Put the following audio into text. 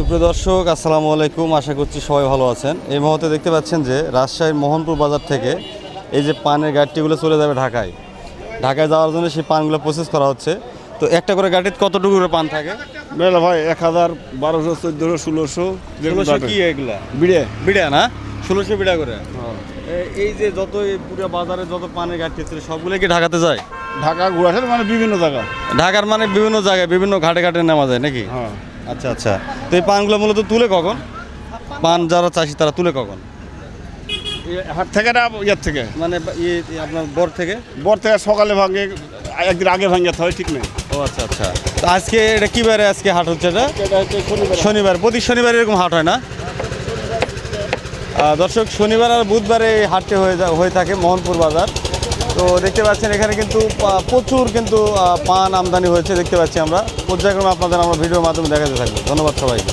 সুপ্রিয় দর্শক আসসালামু আলাইকুম, আশা করছি সবাই ভালো আছেন। এই মুহূর্তে দেখতে পাচ্ছেন যে রাজশাহীর মোহনপুর বাজার থেকে এই যে পানের গাড়িগুলো চলে যাবে ঢাকায় যাওয়ার জন্য সেই পানগুলো প্রসেস করা হচ্ছে। তো একটা করে গাড়িতে কতটুকু করে পান থাকে? মেলা ভাই 1000, 1200, 1400, 1600 কি এগুলা বিড়ে বিড়া না? 1600 বিড়া করে। এই যে যত পুরো বাজারে যত পানের গাড়ি ছিল সবগুলো কি ঢাকাতে যায়? ঢাকা ঘোরাছে মানে বিভিন্ন জায়গা, ঢাকার মানে বিভিন্ন জায়গায় বিভিন্ন ঘাটে ঘাটে নেওয়া যায় নাকি? হ্যাঁ। আচ্ছা আচ্ছা। তো এই পানগুলো মূলত তুলে কখন? পান যারা চাষি তারা তুলে কখন? হাট থেকে না ইয়ার থেকে, মানে আপনার বর থেকে? বর থেকে সকালে ভাঙে, একদিন আগে ভাঙে হয়, ঠিক নেই। ও আচ্ছা আচ্ছা। তো আজকে এটা কী বারে আজকে হাট হচ্ছে? এটা এটা হচ্ছে শনিবার। প্রতি শনিবার এরকম হাট হয় না? দর্শক, শনিবার আর বুধবারে এই হাটটি হয়ে থাকে মোহনপুর বাজার। তো দেখতে পাচ্ছেন এখানে কিন্তু প্রচুর কিন্তু পান আমদানি হয়েছে দেখতে পাচ্ছি আমরা। পর্যায়ক্রমে আপনাদের আমরা ভিডিওর মাধ্যমে দেখাতে থাকবো। ধন্যবাদ সবাইকে।